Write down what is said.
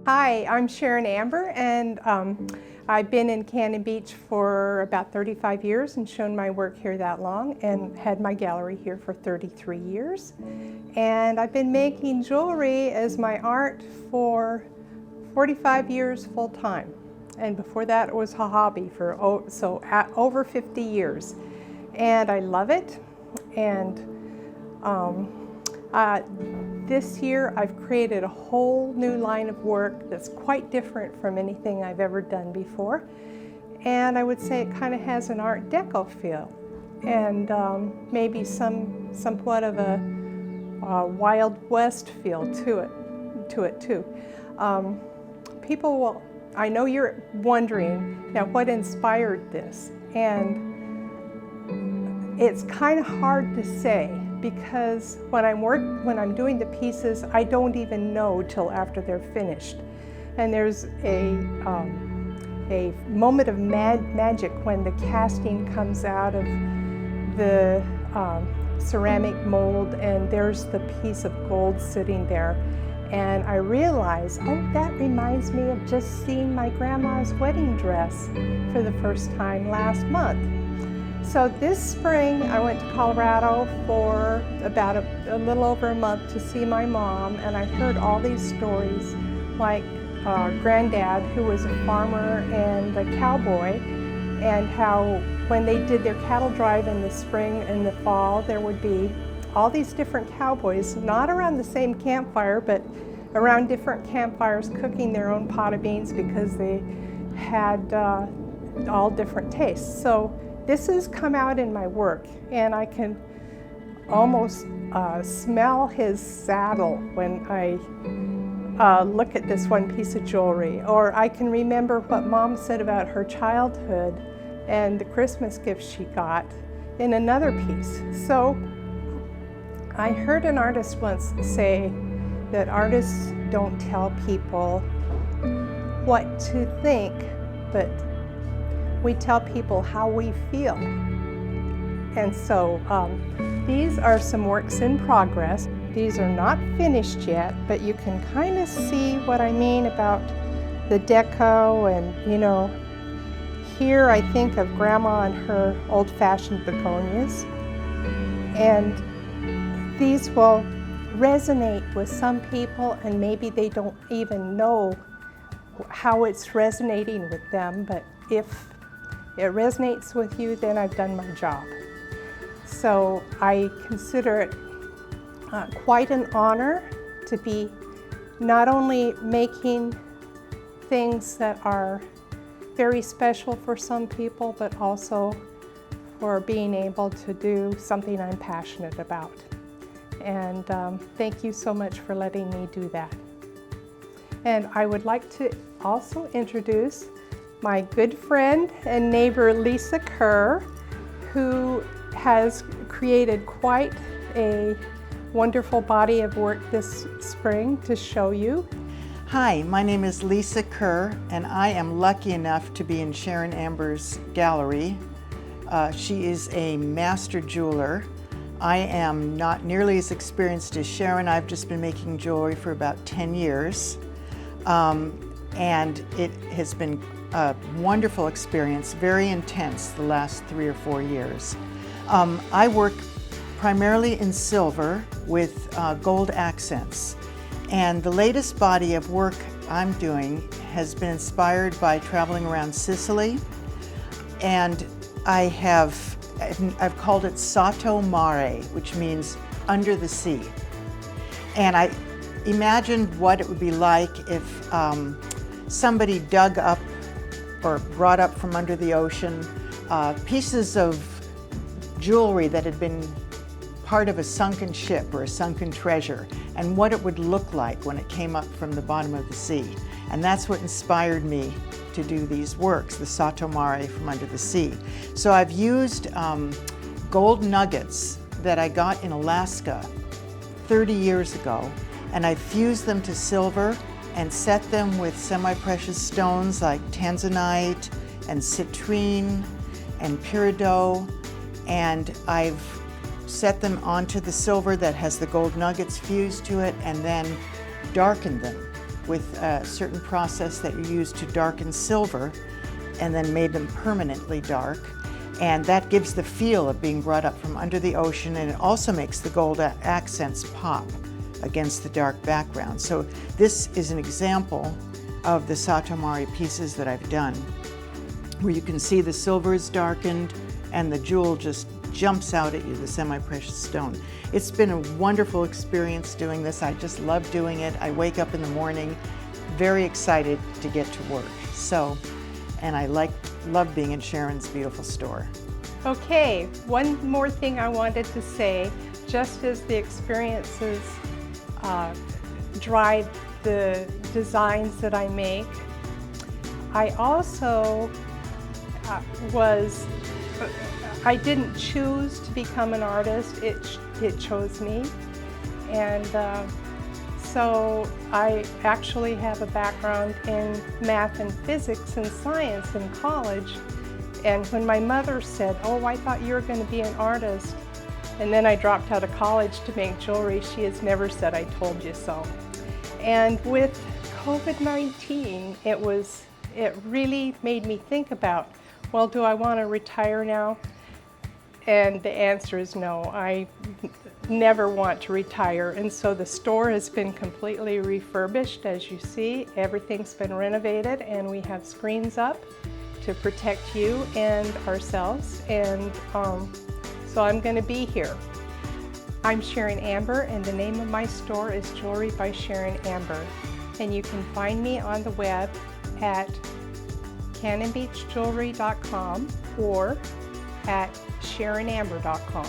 Hi, I'm Sharon Amber, and I've been in Cannon Beach for about 35 years and shown my work here that long, and had my gallery here for 33 years. And I've been making jewelry as my art for 45 years full time. And before that, it was a hobby for over 50 years. And I love it. And this year I've created a whole new line of work that's quite different from anything I've ever done before. And I would say it kind of has an Art Deco feel, and maybe somewhat of a Wild West feel to it too. People will, I know you're wondering, now what inspired this? And it's kind of hard to say, because when I'm doing the pieces, I don't even know till after they're finished. And there's a moment of magic when the casting comes out of the ceramic mold, and there's the piece of gold sitting there. And I realize, oh, that reminds me of just seeing my grandma's wedding dress for the first time last month. So this spring, I went to Colorado for about a little over a month to see my mom, and I heard all these stories, like Granddad, who was a farmer and a cowboy, and how when they did their cattle drive in the spring and the fall, there would be all these different cowboys, not around the same campfire, but around different campfires cooking their own pot of beans, because they had all different tastes. So this has come out in my work, and I can almost smell his saddle when I look at this one piece of jewelry. Or I can remember what Mom said about her childhood and the Christmas gifts she got in another piece. So I heard an artist once say that artists don't tell people what to think, but we tell people how we feel. And so these are some works in progress. These are not finished yet, but you can kind of see what I mean about the deco. And you know, here I think of Grandma and her old-fashioned begonias. And these will resonate with some people, and maybe they don't even know how it's resonating with them, but if it resonates with you, then I've done my job. So I consider it quite an honor to be not only making things that are very special for some people, but also for being able to do something I'm passionate about. And thank you so much for letting me do that. And I would like to also introduce my good friend and neighbor, Lisa Kerr, who has created quite a wonderful body of work this spring to show you. Hi, my name is Lisa Kerr, and I am lucky enough to be in Sharon Amber's gallery. She is a master jeweler. I am not nearly as experienced as Sharon. I've just been making jewelry for about 10 years. And it has been a wonderful experience, very intense the last 3 or 4 years. I work primarily in silver with gold accents. And the latest body of work I'm doing has been inspired by traveling around Sicily. And I've called it Sotto Mare, which means under the sea. And I imagined what it would be like if somebody dug up or brought up from under the ocean pieces of jewelry that had been part of a sunken ship or a sunken treasure, and what it would look like when it came up from the bottom of the sea. And that's what inspired me to do these works, the Sotto Mare, from under the sea. So I've used gold nuggets that I got in Alaska 30 years ago, and I fused them to silver and set them with semi-precious stones like tanzanite and citrine and peridot, and I've set them onto the silver that has the gold nuggets fused to it, and then darkened them with a certain process that you use to darken silver and then made them permanently dark. And that gives the feel of being brought up from under the ocean, and it also makes the gold accents pop against the dark background. So this is an example of the Satoomari pieces that I've done, where you can see the silver is darkened and the jewel just jumps out at you, the semi-precious stone. It's been a wonderful experience doing this. I just love doing it. I wake up in the morning very excited to get to work. And I love being in Sharon's beautiful store. Okay, one more thing I wanted to say. Just as the experiences drive the designs that I make, I also I didn't choose to become an artist, it chose me. And so I actually have a background in math and physics and science in college. And when my mother said, "Oh, I thought you were going to be an artist," and then I dropped out of college to make jewelry, she has never said, "I told you so." And with COVID-19, it really made me think about, well, do I want to retire now? And the answer is no. I never want to retire. And so the store has been completely refurbished, as you see. Everything's been renovated, and we have screens up to protect you and ourselves. And so I'm going to be here. I'm Sharon Amber, and the name of my store is Jewelry by Sharon Amber. And you can find me on the web at cannonbeachjewelry.com or at sharonamber.com.